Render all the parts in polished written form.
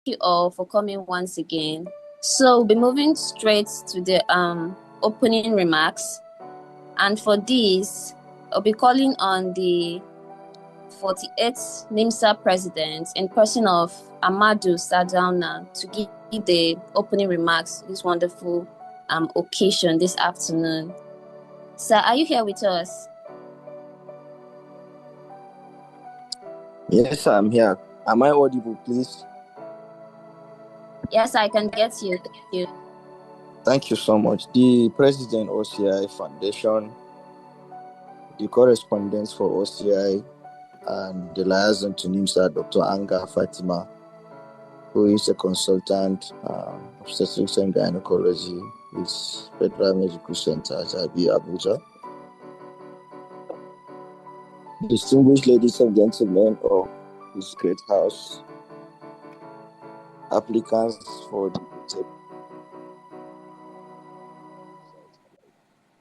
you all for coming once again. So we'll be moving straight to the opening remarks. And for this, I'll be calling on the 48th NiMSA president in person of Amadu Sadauna to give the opening remarks this wonderful occasion this afternoon. Sir, are you here with us? Yes, I'm here. Am I audible, please? Yes, I can get you. Thank you. Thank you so much. The President OCI Foundation, the correspondents for OCI, and the liaison to NiMSA, Dr. Anga Fatima, who is a consultant obstetrics and gynecology with Federal Medical Center at Abuja. Distinguished ladies and gentlemen of this great house, applicants for the good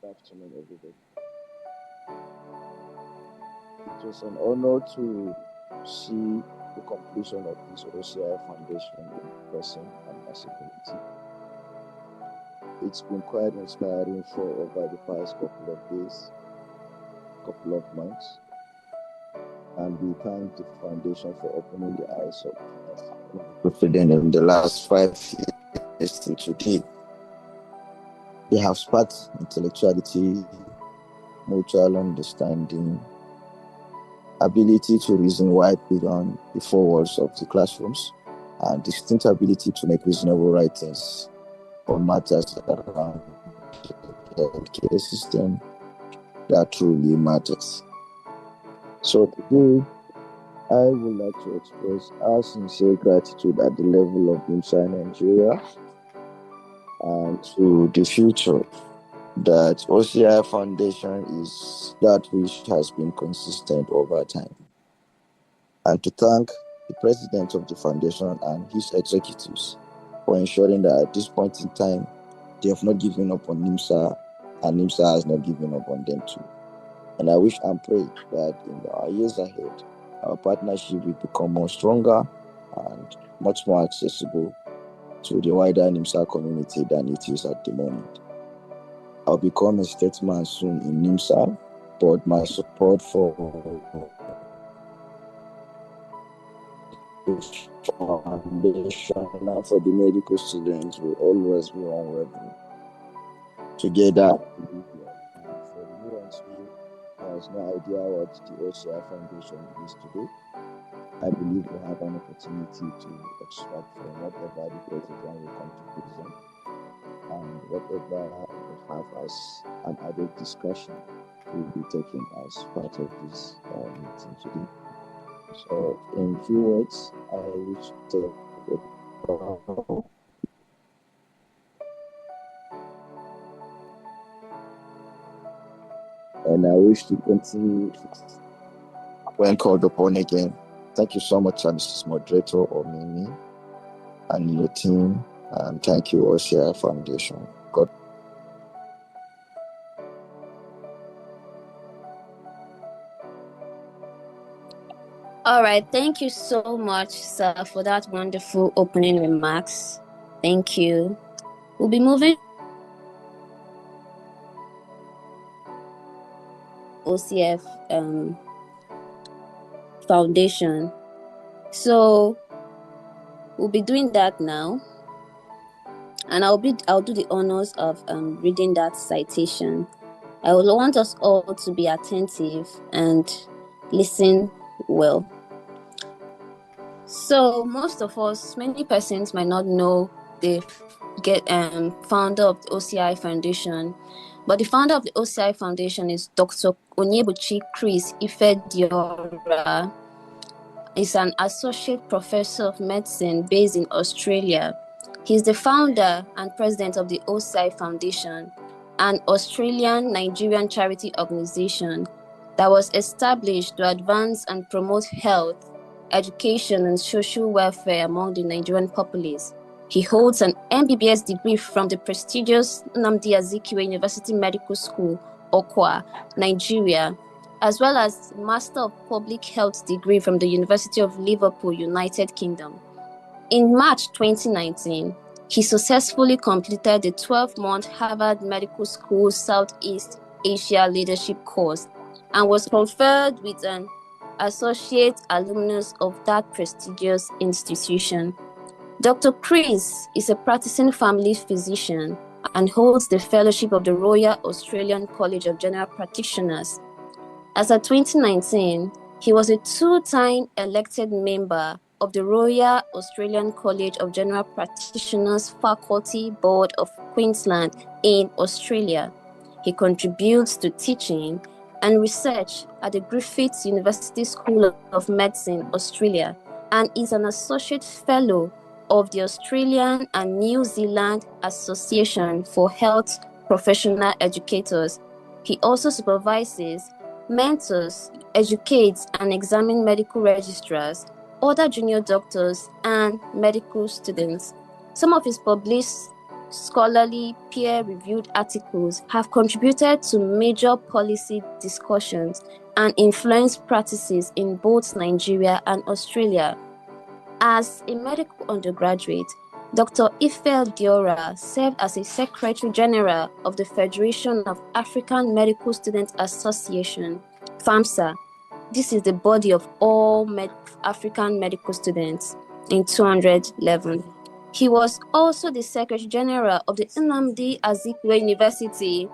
afternoon, everybody. It was an honor to see the completion of this OCI Foundation in person and as a committee. It's been quite inspiring for over the past couple of days, couple of months, and we thank the foundation for opening the eyes of the president in the last 5 years till today. They have sparked intellectuality, mutual understanding, ability to reason wide beyond the four walls of the classrooms, and distinct ability to make reasonable writings on matters around the healthcare system that truly matters. So today, I would like to express our sincere gratitude at the level of NiMSA Nigeria and to the future that OCI Foundation is that which has been consistent over time. And to thank the president of the foundation and his executives for ensuring that at this point in time, they have not given up on NiMSA and NiMSA has not given up on them too. And I wish and pray that in our years ahead, our partnership will become more stronger and much more accessible to the wider NiMSA community than it is at the moment. I'll become a statesman soon in NiMSA, but my support for the foundation and for the medical students will always be unwavering. Together, for anyone who has no idea what the OCI Foundation is today, I believe we have an opportunity to extract from whatever the president will come to present and whatever we have as an added discussion will be taken as part of this meeting today. So, in few words, I wish to and I wish to continue when called upon again. Thank you so much, Mrs. Moderator or Mimi and your team, and thank you, OCI Foundation. God. All right, thank you so much, sir, for that wonderful opening remarks. Thank you. We'll be moving OCF Foundation. So we'll be doing that now, and I'll do the honors of reading that citation. I will want us all to be attentive and listen well. So most of us, many persons might not know the founder of the OCI Foundation, but the founder of the OCI Foundation is Dr. Onyebuchi Chris Ifediora. He's an associate professor of medicine based in Australia. He's the founder and president of the OCI Foundation, an Australian Nigerian charity organization that was established to advance and promote health, education, and social welfare among the Nigerian populace. He holds an MBBS degree from the prestigious Nnamdi Azikiwe University Medical School, Okwa, Nigeria, as well as Master of Public Health degree from the University of Liverpool, United Kingdom. In March 2019, he successfully completed the 12-month Harvard Medical School Southeast Asia Leadership course and was conferred with an associate alumnus of that prestigious institution. Dr. Chris is a practicing family physician and holds the fellowship of the Royal Australian College of General Practitioners. As of 2019, he was a two-time elected member of the Royal Australian College of General Practitioners Faculty Board of Queensland in Australia. He contributes to teaching and research at the Griffith University School of Medicine, Australia, and is an associate fellow of the Australian and New Zealand Association for Health Professional Educators. He also supervises, mentors, educates, and examines medical registrars, other junior doctors, and medical students. Some of his published scholarly peer-reviewed articles have contributed to major policy discussions and influenced practices in both Nigeria and Australia. As a medical undergraduate, Dr. Ifediora served as a Secretary General of the Federation of African Medical Students Association, FAMSA. This is the body of all African medical students in 211. He was also the Secretary General of the Nnamdi Azikiwe University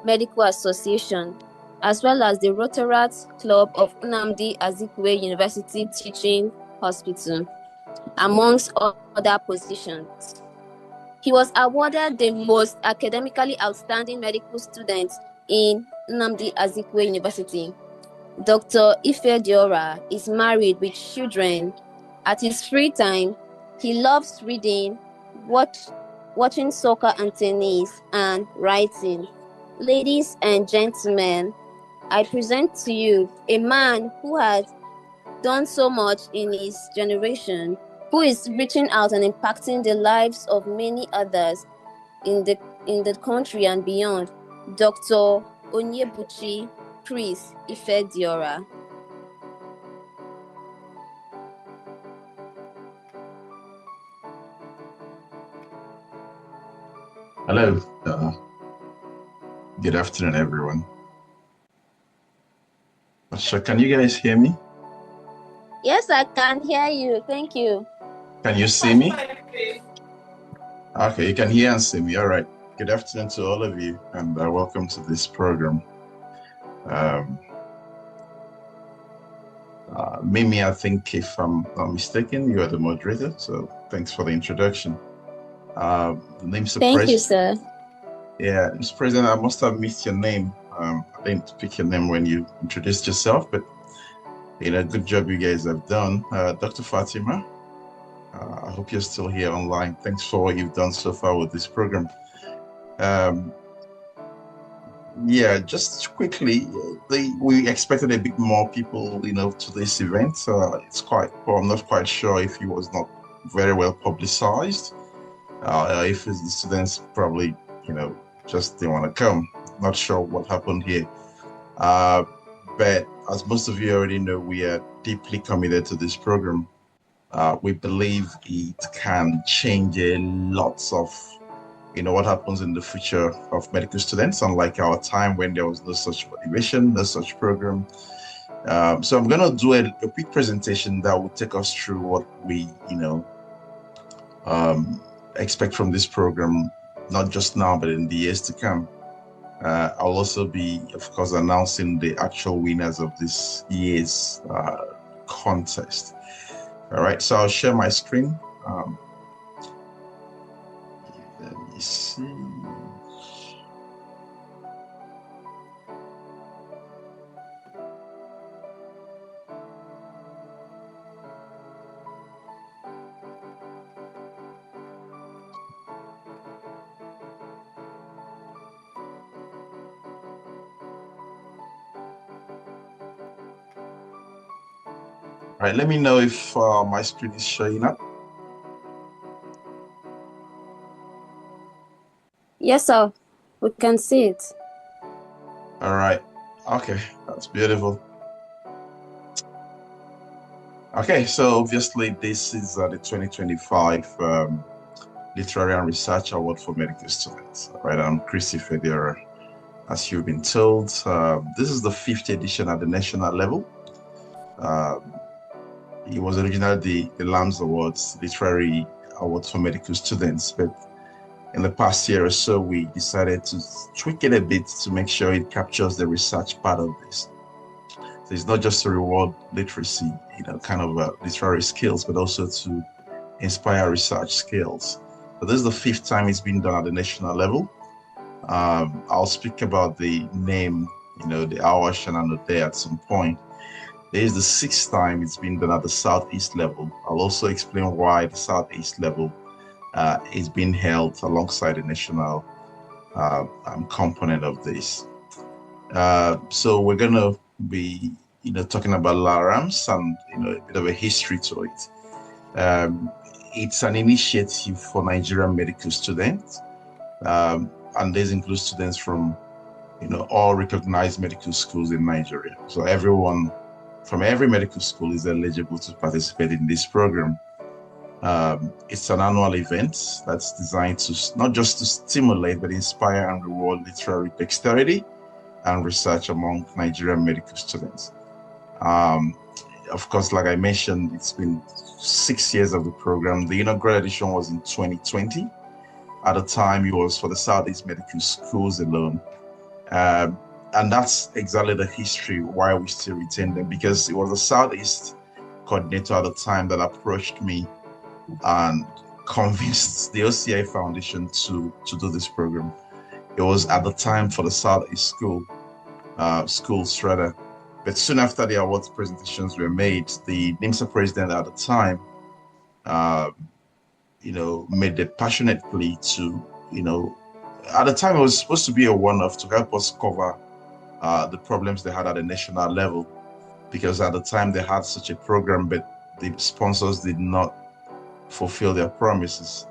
Medical Association, as well as the Rotaract Club of Nnamdi Azikiwe University Teaching Hospital, amongst other positions. He was awarded the most academically outstanding medical student in Nnamdi Azikiwe University. Dr. Ifediora is married with children. At his free time, he loves reading, watching soccer and tennis, and writing. Ladies and gentlemen, I present to you a man who has done so much in his generation, who is reaching out and impacting the lives of many others in the country and beyond, Dr. Onyebuchi Chris Ifediora. Hello. Good afternoon, everyone. So can you guys hear me? Yes, I can hear you. Thank you. Can you see me? Okay, you can hear and see me. All right. Good afternoon to all of you, and welcome to this program. Mimi, I think if I'm not mistaken, you are the moderator, so thanks for the introduction. The NiMSA Thank you, sir. Yeah, Mr. President, I must have missed your name. I didn't pick your name when you introduced yourself, but good job you guys have done. Dr. Fatima, I hope you're still here online. Thanks for what you've done so far with this program. Yeah, just quickly, we expected a bit more people, to this event. I'm not quite sure if it was not very well publicized. If the students probably, just didn't want to come. Not sure what happened here. But as most of you already know, we are deeply committed to this program. We believe it can change a lot of, what happens in the future of medical students, unlike our time when there was no such motivation, no such program. So I'm going to do a quick presentation that will take us through what we, expect from this program, not just now, but in the years to come. I'll also be, of course, announcing the actual winners of this year's contest. All right, so I'll share my screen. Let me see. All right, let me know if my screen is showing up. Yes, sir. We can see it. All right. Okay, that's beautiful. Okay, so obviously this is the 2025 Literary and Research Award for Medical Students. Right, I'm Chris Ifediora. As you've been told, this is the 5th edition at the national level. It was originally the LARAMS Awards, Literary Awards for Medical Students, but in the past year or so, we decided to tweak it a bit to make sure it captures the research part of this. So it's not just to reward literacy, kind of literary skills, but also to inspire research skills. So this is the 5th time it's been done at the national level. I'll speak about the name, the Awash and Anote at some point. This is the 6th time it's been done at the Southeast level. I'll also explain why the Southeast level is being held alongside the national component of this. So we're going to be, talking about LARAMS and, a bit of a history to it. It's an initiative for Nigerian medical students, and this includes students from, all recognized medical schools in Nigeria. So everyone from every medical school is eligible to participate in this program. It's an annual event that's designed to not just to stimulate, but inspire and reward literary dexterity and research among Nigerian medical students. Of course, like I mentioned, it's been 6 years of the program. The inaugural edition was in 2020. At the time, it was for the Southeast medical schools alone. And that's exactly the history why we still retain them, because it was the Southeast coordinator at the time that approached me and convinced the OCI Foundation to do this program. It was at the time for the Southeast schools rather. But soon after the awards presentations were made, the NiMSA president at the time, made a passionate plea to, at the time it was supposed to be a one-off to help us cover the problems they had at the national level, because at the time they had such a program, but the sponsors did not fulfill their promises.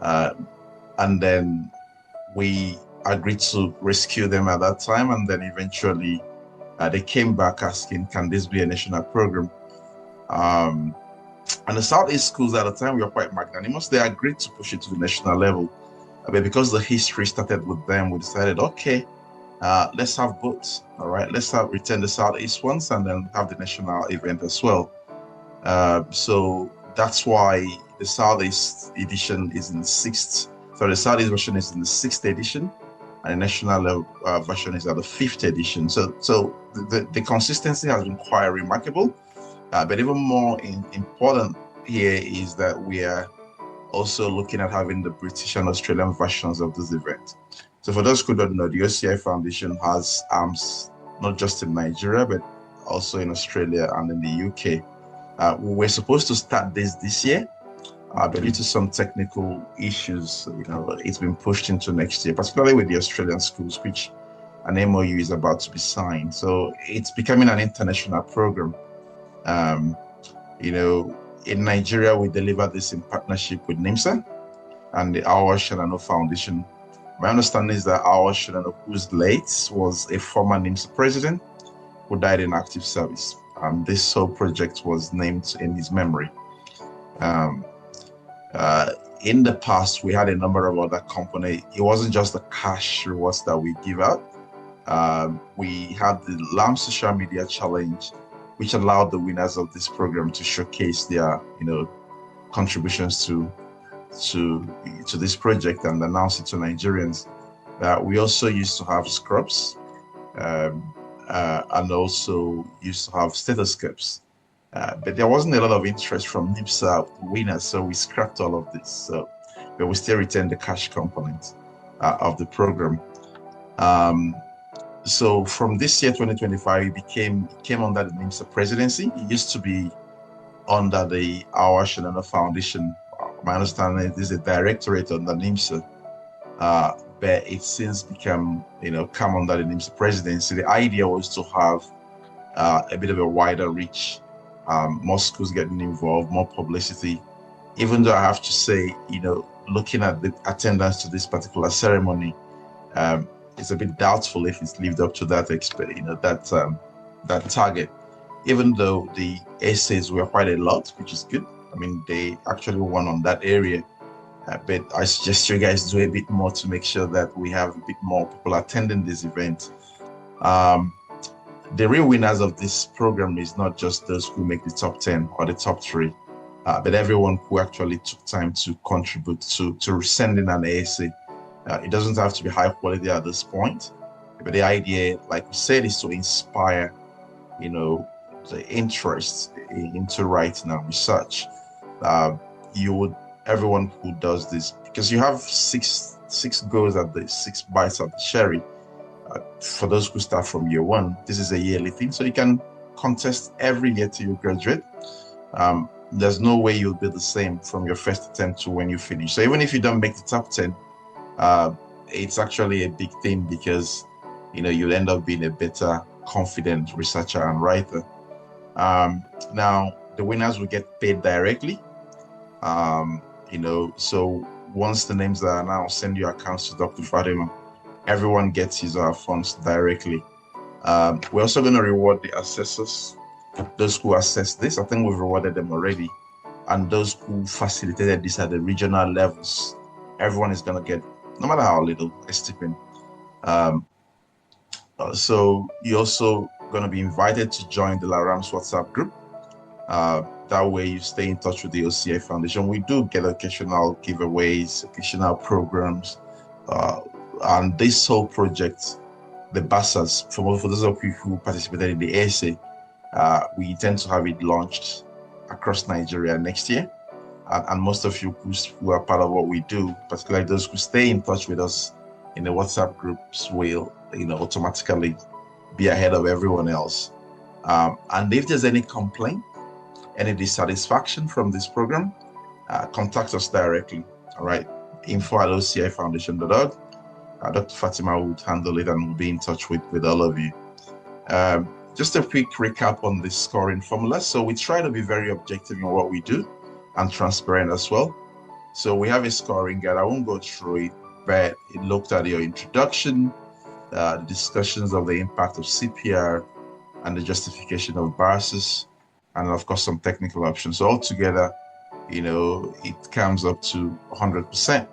And then we agreed to rescue them at that time, and then eventually they came back asking, can this be a national program? And the Southeast schools at the time were quite magnanimous. They agreed to push it to the national level. But because the history started with them, we decided, okay, let's have both. All right, let's return the Southeast ones and then have the national event as well. So that's why the Southeast edition is in the 6th. So the Southeast version is in the 6th edition, and the national level version is at the 5th edition. So the consistency has been quite remarkable. But even more important here is that we are also looking at having the British and Australian versions of this event. So for those who don't know, the OCI Foundation has arms not just in Nigeria, but also in Australia and in the UK. We were supposed to start this year, but due to some technical issues, it's been pushed into next year, particularly with the Australian schools, which an MOU is about to be signed. So it's becoming an international program. In Nigeria, we deliver this in partnership with NiMSA and the Awash and Foundation. My understanding is that Awash and who's late, was a former NiMSA president who died in active service. This whole project was named in his memory. In the past, we had a number of other companies. It wasn't just the cash rewards that we give out. We had the LARAMS Social Media Challenge, which allowed the winners of this program to showcase their, contributions to this project and announce it to Nigerians. We also used to have scrubs and also used to have stethoscopes. But there wasn't a lot of interest from NiMSA winners, so we scrapped all of this. But we still retain the cash component of the program. So from this year, 2025, it came under the NiMSA presidency. It used to be under the Awash and Foundation. My understanding is a directorate under NiMSA, but it's since become, come under the NiMSA presidency. The idea was to have a bit of a wider reach, more schools getting involved, more publicity. Even though I have to say, looking at the attendance to this particular ceremony, it's a bit doubtful if it's lived up to that that target. even though the essays were quite a lot, which is good. I mean, they actually won on that area. But I suggest you guys do a bit more to make sure that we have a bit more people attending this event. The real winners of this program is not just those who make the top 10 or the top 3, but everyone who actually took time to contribute to sending an essay. It doesn't have to be high quality at this point, but the idea, like we said, is to inspire, the interest into writing and research. Everyone who does this, because you have six goes at the 6 bites of the cherry. For those who start from year 1, this is a yearly thing, so you can contest every year till you graduate. There's no way you'll be the same from your first attempt to when you finish. So even if you don't make the top 10, it's actually a big thing, because you'll end up being a better, confident researcher and writer. Now the winners will get paid directly. So once the names are announced, send your accounts to Dr. Fatima. Everyone gets his funds directly. We're also going to reward the assessors, those who assess this. I think we've rewarded them already. And those who facilitated this at the regional levels, everyone is going to get, no matter how little, a stipend. So you're also going to be invited to join the LARAMS WhatsApp group. That way you stay in touch with the OCI Foundation. We do get occasional giveaways, occasional programs. And this whole project, the BASAs, for those of you who participated in the essay, we intend to have it launched across Nigeria next year. And most of you who are part of what we do, particularly those who stay in touch with us in the WhatsApp groups, will automatically be ahead of everyone else. And if there's any complaint, any dissatisfaction from this program, contact us directly. All right, info@ocifoundation.org. Dr. Fatima would handle it and will be in touch with all of you. Just a quick recap on the scoring formula. So we try to be very objective in what we do and transparent as well. So we have a scoring guide. I won't go through it, but it looked at your introduction, the discussions of the impact of CPR and the justification of biases, and of course some technical options. So altogether, it comes up to 100%.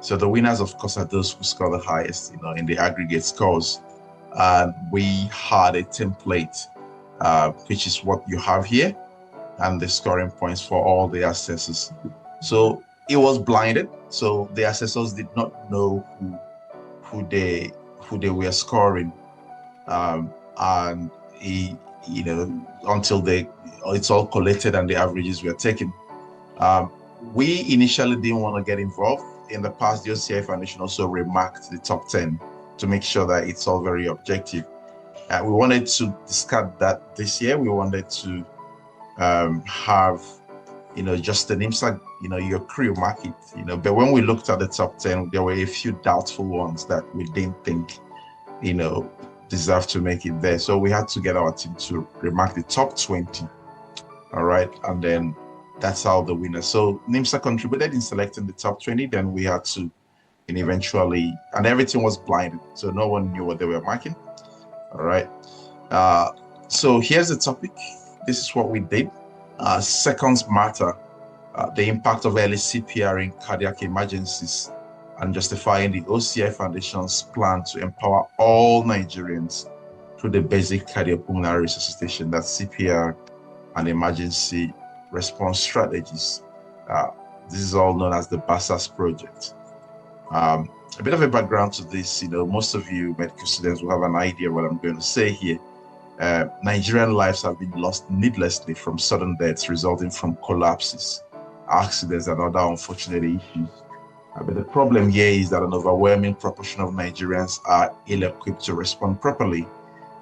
So the winners, of course, are those who score the highest, in the aggregate scores. We had a template, which is what you have here, and the scoring points for all the assessors. So it was blinded, so the assessors did not know who they were scoring, and until it's all collated and the averages were taken. We initially didn't want to get involved. In the past, the OCI Foundation also remarked the top 10 to make sure that it's all very objective. We wanted to discard that this year. We wanted to have, just the NiMSA, your crew mark it, but when we looked at the top 10, there were a few doubtful ones that we didn't think, deserve to make it there. So we had to get our team to remark the top 20. All right. And then that's how the winner. So NiMSA contributed in selecting the top 20. Then we had to, and everything was blinded. So no one knew what they were marking. All right. So here's the topic. This is what we did. Seconds matter. The impact of early CPR in cardiac emergencies, and justifying the OCI Foundation's plan to empower all Nigerians through the basic cardiopulmonary resuscitation, that's CPR, and emergency response strategies. This is all known as the BASAS project. A bit of a background to this, most of you medical students will have an idea what I'm going to say here. Nigerian lives have been lost needlessly from sudden deaths resulting from collapses, accidents, and other unfortunate issues. But the problem here is that an overwhelming proportion of Nigerians are ill-equipped to respond properly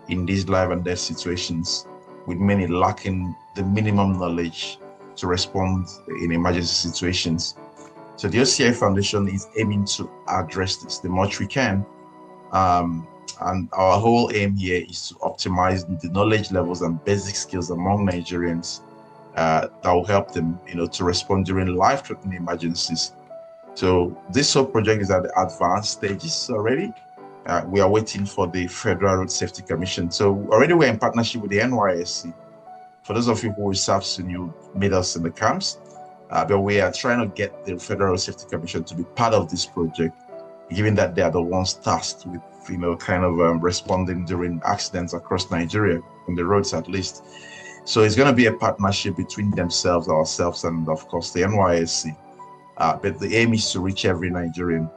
in these life and death situations, with many lacking the minimum knowledge to respond in emergency situations. So the OCI Foundation is aiming to address this the much we can. And our whole aim here is to optimize the knowledge levels and basic skills among Nigerians that will help them, to respond during life-threatening emergencies. So this whole project is at the advanced stages already. We are waiting for the Federal Road Safety Commission. So already we're in partnership with the NYSC For those of you who serve soon, you meet us in the camps. But we are trying to get the Federal Safety Commission to be part of this project, given that they are the ones tasked with, responding during accidents across Nigeria, on the roads at least. So it's going to be a partnership between themselves, ourselves, and of course the NYSC. But the aim is to reach every Nigerian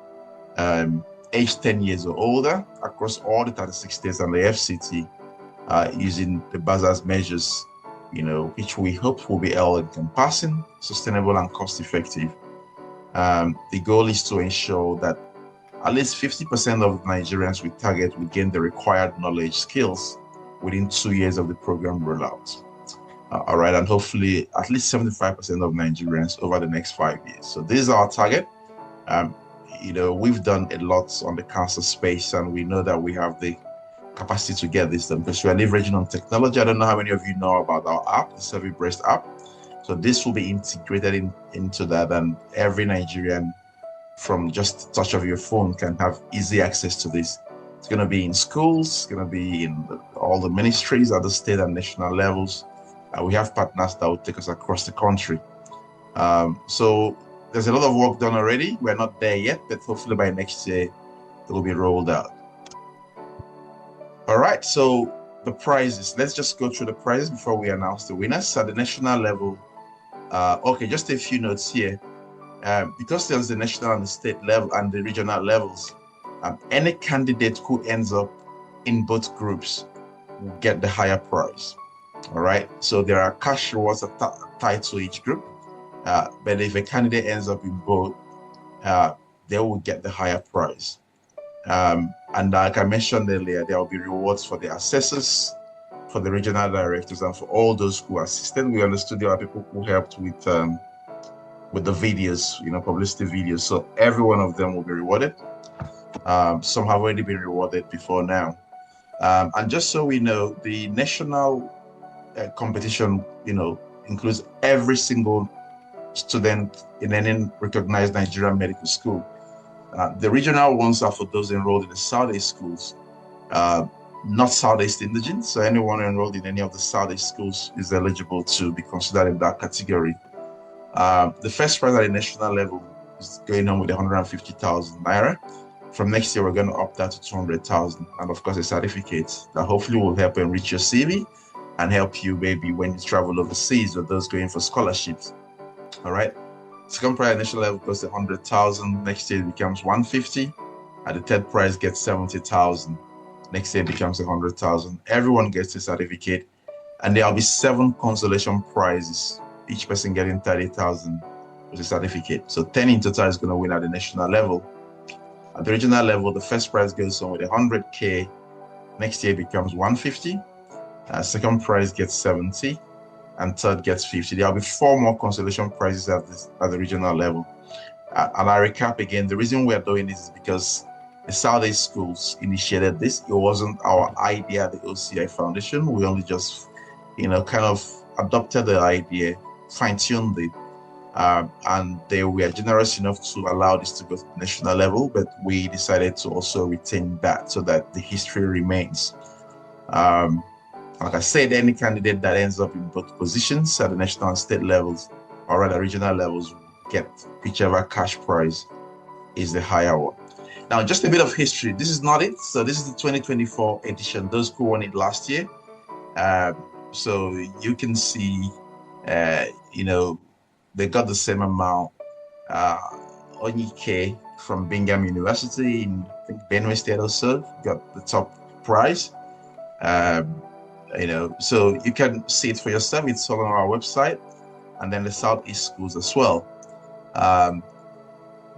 aged 10 years or older across all the 36 states and the FCT, using the BASA's measures, which we hope will be all-encompassing, sustainable, and cost-effective. The goal is to ensure that at least 50% of Nigerians we target will gain the required knowledge skills within 2 years of the program rollout. All right, and hopefully at least 75% of Nigerians over the next 5 years. So this is our target. We've done a lot on the cancer space, and we know that we have the capacity to get this done because we are leveraging on technology. I don't know how many of you know about our app, the Survey Breast app. So this will be integrated into that, and every Nigerian from just the touch of your phone can have easy access to this. It's going to be in schools, it's going to be in all the ministries at the state and national levels. We have partners that will take us across the country. So there's a lot of work done already. We're not there yet, but hopefully by next year, it will be rolled out. All right, so the prizes. Let's just go through the prizes before we announce the winners. At the national level, just a few notes here. Because there's the national and the state level and the regional levels, any candidate who ends up in both groups will get the higher prize. All right, so there are cash rewards tied to each group, but if a candidate ends up in both, they will get the higher prize. And like I mentioned earlier, there will be rewards for the assessors, for the regional directors, and for all those who assisted. We understood there are people who helped with the videos, publicity videos. So every one of them will be rewarded. Some have already been rewarded before now. And just so we know, the national competition, includes every single student in any recognized Nigerian medical school. The regional ones are for those enrolled in the Southeast schools, not Southeast indigent. So anyone enrolled in any of the Southeast schools is eligible to be considered in that category. The first prize at the national level is going on with 150,000 naira. From next year, we're going to up that to 200,000, and of course, a certificate that hopefully will help enrich your CV and help you maybe when you travel overseas or those going for scholarships. All right. Second prize at national level goes to 100,000. Next year it becomes 150. And the third prize gets 70,000. Next year it becomes 100,000. Everyone gets a certificate, and there will be 7 consolation prizes. Each person getting 30,000 with a certificate. So 10 in total is going to win at the national level. At the regional level, the first prize goes on with 100K. Next year it becomes 150. Second prize gets 70, and third gets 50. There will be 4 more consolation prizes at the regional level. And I recap again, the reason we are doing this is because the Southeast schools initiated this. It wasn't our idea at the OCI Foundation. We only just, kind of adopted the idea, fine-tuned it, and they were generous enough to allow this to go to the national level, but we decided to also retain that so that the history remains. Like I said, any candidate that ends up in both positions at the national and state levels or at the regional levels will get whichever cash prize is the higher one. Now, just a bit of history. This is not it. So this is the 2024 edition. Those who won it last year. So you can see, they got the same amount. Onyike from Bingham University in, I think, Benue State also got the top prize. So you can see it for yourself. It's all on our website, and then the Southeast schools as well.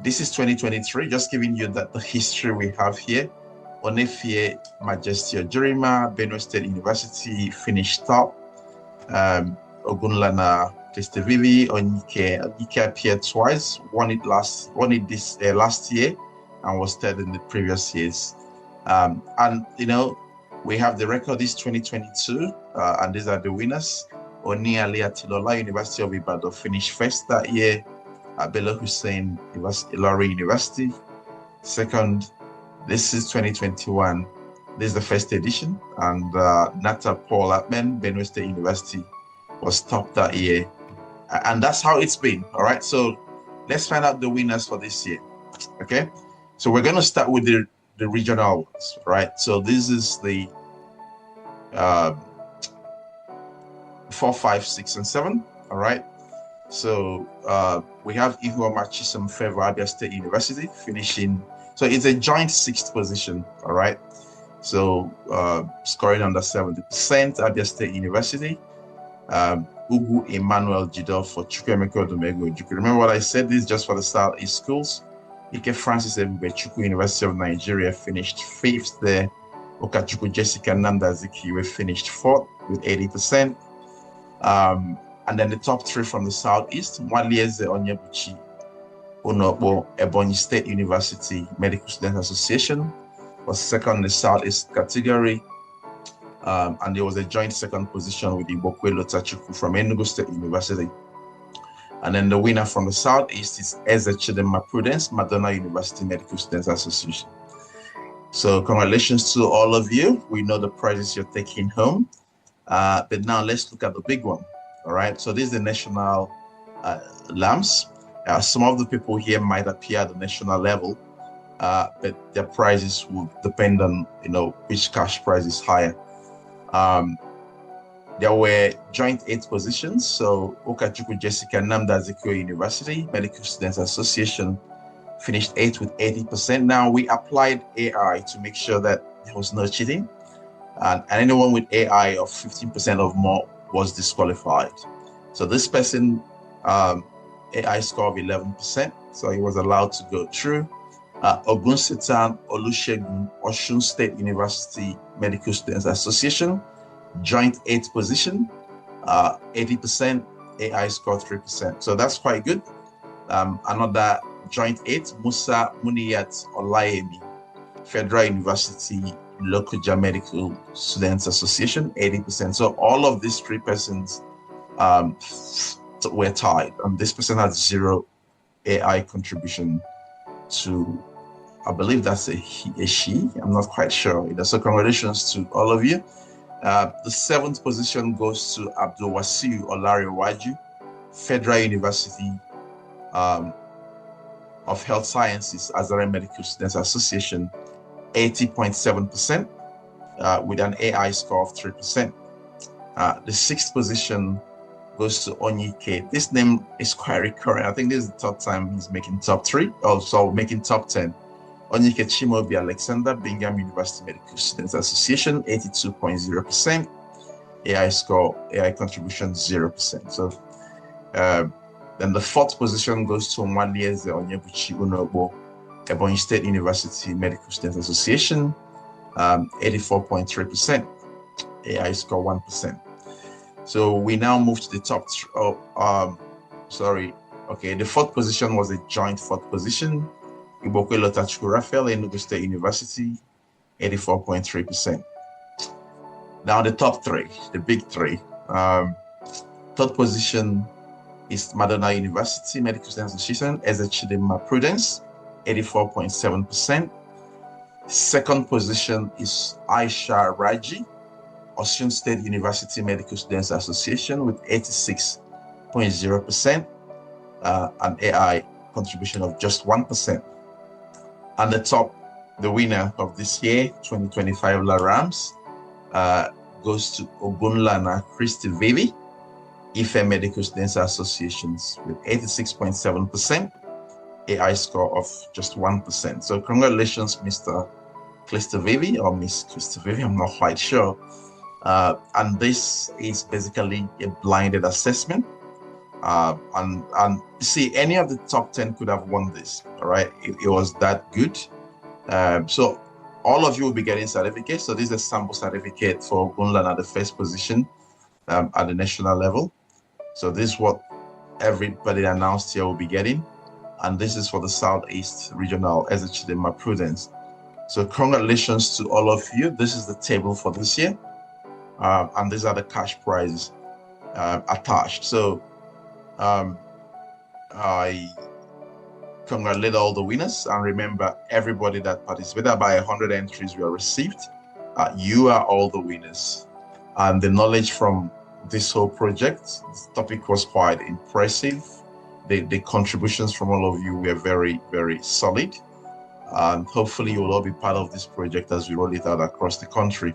This is 2023, just giving you the history we have here. Onefie Majesty Ojurima, Benue State University finished top. Ogunlana Testevivi, Onyike appeared twice, won it last year, and was third in the previous years. We have the record is 2022, and these are the winners. Oni Ali Atilola, University of Ibadan, finished first that year. Bello Hussein, Ilorin University. Second, this is 2021. This is the first edition. And Nata Paul Atman, Benue State University, was top that year. And that's how it's been. All right. So let's find out the winners for this year. Okay. So we're going to start with the regional ones, right? So this is the 4, 5, 6, and 7. All right. So we have Ifediora Chisholm Favor Abia State University finishing. So it's a joint 6th position. All right. So scoring under 70%, Abia State University. Ugu Emmanuel Jido for Chukwuemeka Odumegwu. You can remember what I said, this is just for the Southeast schools. Ike Francis Ebube Chukwu University of Nigeria finished 5th there. Okachukwu Jessica Nandazikiwe finished 4th with 80%. And then the top 3 from the Southeast, Mwalieze Onyebuchi Onokbo Ebonyi State University Medical Students Association was second in the Southeast category. And there was a joint 2nd position with Ibokwe Lotachukwu from Enugu State University. And then the winner from the Southeast is Eze Chidema Prudence, Madonna University Medical Students Association. So congratulations to all of you. We know the prizes you're taking home. But now let's look at the big one. All right. So this is the national LARAMS. Some of the people here might appear at the national level, but their prizes will depend on, which cash prize is higher. There were joint 8 positions. So Okachukwu Jessica Namdazikwe University Medical Students Association finished 8th with 80%. Now we applied AI to make sure that there was no cheating. And anyone with AI of 15% or more was disqualified. So this person, AI score of 11%. So he was allowed to go through. Ogunsetan Olusegun, Osun State University Medical Students Association, joint 8th position, 80%, AI score 3%. So that's quite good. Another joint 8, Musa Muniyat Olayemi, Federal University Lokoja Medical Students Association, 80%. So all of these 3 persons were tied. And this person had 0 AI contribution to, I believe that's a she. I'm not quite sure. So congratulations to all of you. The 7th position goes to Abdul Wasiu Olarewaju, Federal University of Health Sciences, Azare Medical Students Association, 80.7%, with an AI score of 3%. The 6th position goes to Onyike. This name is quite recurrent. I think this is the 3rd time he's making top 3, also making top 10. Onyike Chimobi Alexander, Bingham University Medical Students Association, 82.0%. AI score, AI contribution, 0%. So then the 4th position goes to Mwalieze Onyebuchi Unogbo, Ebonyi State University Medical Students Association, 84.3%. AI score 1%. So we now move to the top. The 4th position was a joint 4th position. Ibokwe Lotachukwu Raphael, Enugu State University, 84.3%. Now the top 3, the big 3. 3rd position is Madonna University Medical Students Association, Eze Chidema Prudence, 84.7%. 2nd position is Aisha Raji, Osun State University Medical Students Association with 86.0%, an AI contribution of just 1%. And the winner of this year, 2025 LARAMS, goes to Ogunlana Christy Vivi, Ife Medical Students Associations with 86.7%, AI score of just 1%. So congratulations, Mr. Christy Vivi or Miss Christy Vivi, I'm not quite sure. And this is basically a blinded assessment. And see, any of the top 10 could have won this. All right, it was that good. So all of you will be getting certificates. So this is a sample certificate for Gunlan at the 1st position at the national level. So this is what everybody announced here will be getting. And this is for the Southeast Regional Eze Chidema Prudence. So congratulations to all of you. This is the table for this year. And these are the cash prizes attached. So I congratulate all the winners, and remember, everybody that participated, by 100 entries were received. You are all the winners, and the knowledge from this whole project. This topic was quite impressive. The contributions from all of you were very, very solid. And hopefully you will all be part of this project as we roll it out across the country.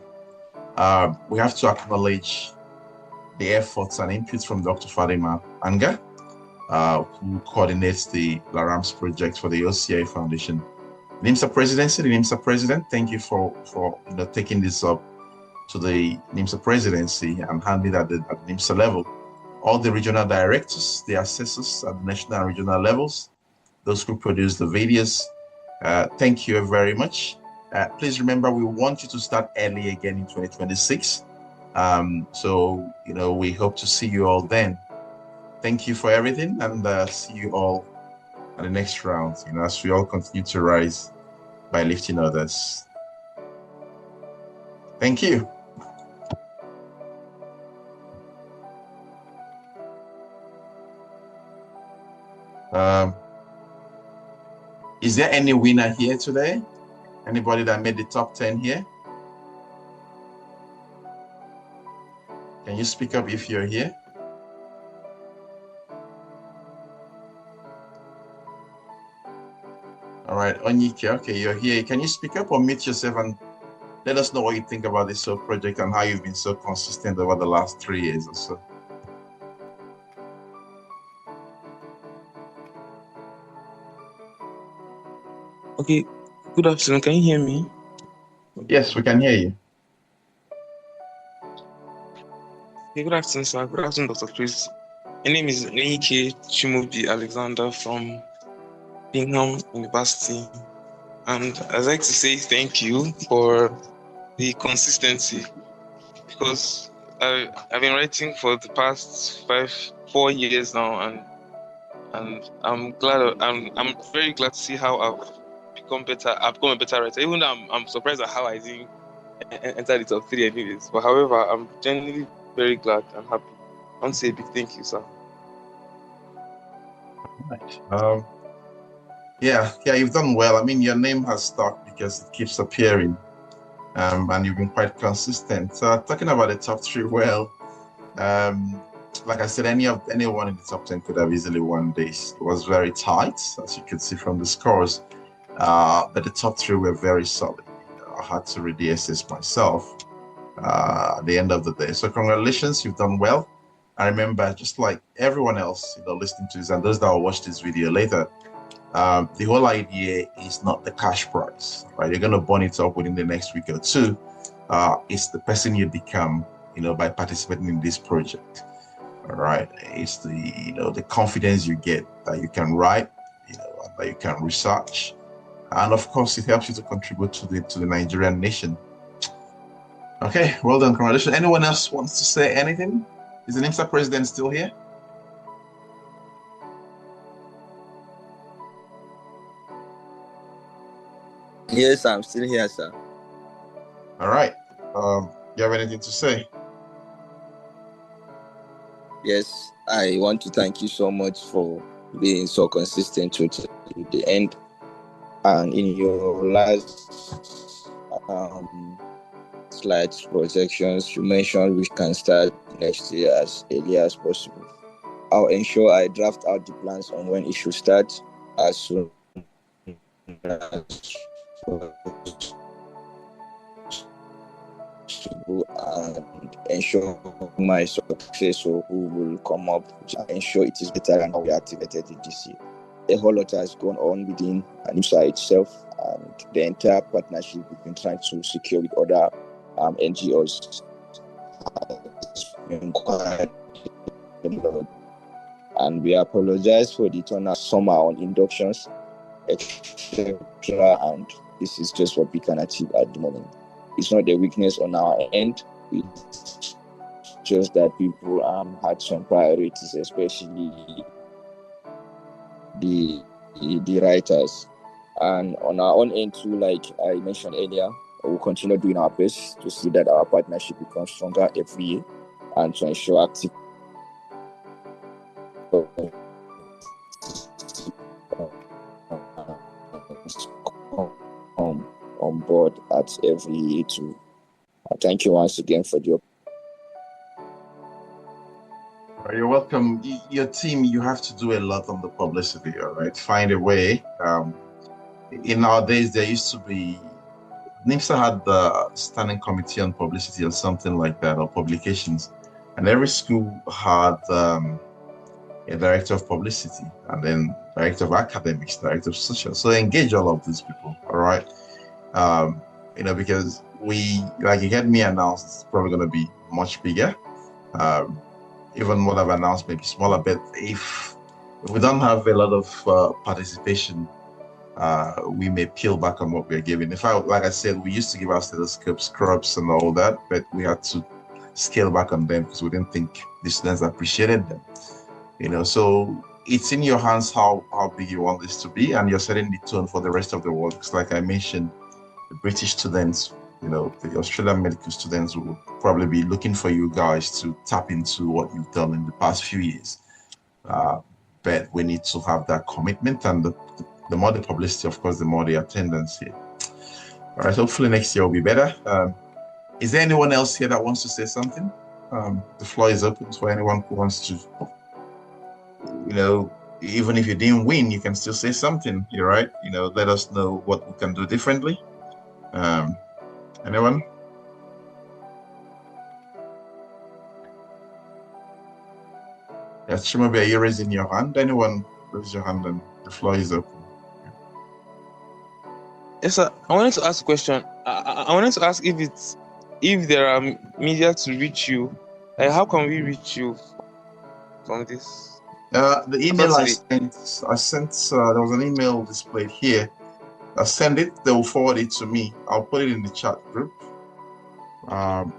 We have to acknowledge the efforts and inputs from Dr. Fadima Anga, who coordinates the LARAMS project for the OCI Foundation. NiMSA presidency, the NiMSA president, thank you for taking this up to the NiMSA presidency and handling it at the NiMSA level. All the regional directors, the assessors at the national and regional levels, those who produce the videos, thank you very much. Please remember, we want you to start early again in 2026. So, we hope to see you all then. Thank you for everything, and see you all at the next round, as we all continue to rise by lifting others. Thank you. Is there any winner here today? Anybody that made the top 10 here? Can you speak up if you're here? All right, Onyike, okay, you're here. Can you speak up or mute yourself and let us know what you think about this whole project and how you've been so consistent over the last 3 years or so? Okay, good afternoon. Can you hear me? Yes, we can hear you. Okay, good afternoon, sir. Good afternoon, Dr. Chris. My name is Nike Chimubi Alexander from Bingham University. And I'd like to say thank you for the consistency, because I've been writing for the past 4 years now, and I'm very glad to see how I've become better. I've become a better writer. Even though I'm surprised at how I didn't enter the top 3 anyways. But however, I'm genuinely very glad and happy. I want to say a big thank you, sir. Right. Yeah, you've done well. I mean, your name has stuck because it keeps appearing, and you've been quite consistent. Talking about the top 3, well, like I said, anyone in the top 10 could have easily won this. It was very tight, as you could see from the scores, but the top 3 were very solid. I had to read the essays myself at the end of the day. So congratulations, you've done well. I remember, just like everyone else, listening to this, and those that will watch this video later, the whole idea is not the cash prize, right? You're going to burn it up within the next week or 2. It's the person you become, by participating in this project. All right. It's the confidence you get that you can write, that you can research. And of course, it helps you to contribute to the Nigerian nation. Okay, well done, congratulations. Anyone else wants to say anything? Is the NiMSA president still here? Yes, I'm still here, sir. All right. You have anything to say? Yes, I want to thank you so much for being so consistent to the end. And in your last slides projections, you mentioned we can start next year as early as possible. I'll ensure I draft out the plans on when it should start as soon as possible, and ensure my successor who will come up, ensure it is better than how we activated it this year. A whole lot has gone on within NiMSA itself, and the entire partnership we've been trying to secure with other NGOs has been quite a lot. And we apologize for the turnout summer on inductions, etc. And this is just what we can achieve at the moment. It's not a weakness on our end. It's just that people had some priorities, especially the writers. And on our own end too, like I mentioned earlier, we'll continue doing our best to see that our partnership becomes stronger every year and to ensure active on board at every year too. Thank you once again for the welcome. Your team, you have to do a lot on the publicity, all right? Find a way. In our days, there used to be, NiMSA had the standing committee on publicity or something like that, or publications. And every school had a director of publicity, and then director of academics, director of social. So engage all of these people, all right? Because like you heard me announce, it's probably going to be much bigger. Even what I've announced may be smaller, but if we don't have a lot of participation, we may peel back on what we're giving. Like I said, we used to give our stethoscopes, scrubs, and all that, but we had to scale back on them because we didn't think the students appreciated them. So it's in your hands how big you want this to be, and you're setting the tone for the rest of the world. Because like I mentioned, the British students, the Australian medical students will probably be looking for you guys to tap into what you've done in the past few years. But we need to have that commitment, and the more the publicity, of course, the more the attendance here. All right, hopefully next year will be better. Is there anyone else here that wants to say something? The floor is open for anyone who wants to, even if you didn't win, you can still say something, you're right? Let us know what we can do differently. Anyone? Yes, Chimabi, are you raising your hand? Anyone raise your hand and the floor is open. Yes, sir. I wanted to ask a question. I wanted to ask if there are media to reach you, how can we reach you from this? The email I sent, there was an email displayed here. I send it, they will forward it to me. I'll put it in the chat group.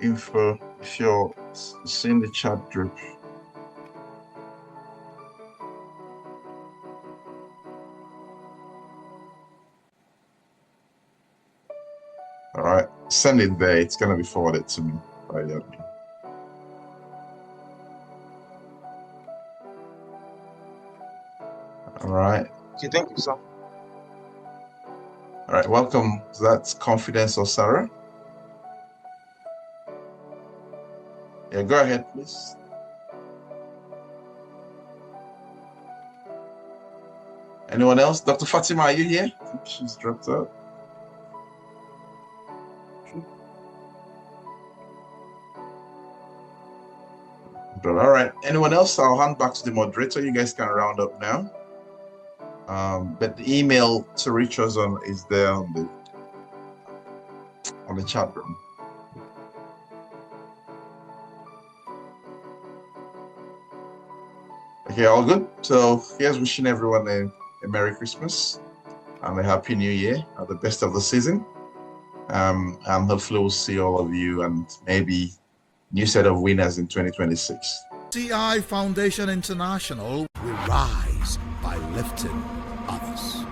Info, if you're seeing the chat group. All right, send it there. It's going to be forwarded to me by the admin. All right. Okay, thank you, sir. All right, welcome. That's Confidence or Sarah. Yeah, go ahead, please. Anyone else? Dr. Fatima, are you here? I think she's dropped out. All right, anyone else? I'll hand back to the moderator. You guys can round up now. But the email to reach us on is there on the chat room. Okay, all good. So here's wishing everyone a Merry Christmas and a Happy New Year at the best of the season. And hopefully we'll see all of you and maybe new set of winners in 2026. OCI Foundation International, we rise by lifting others.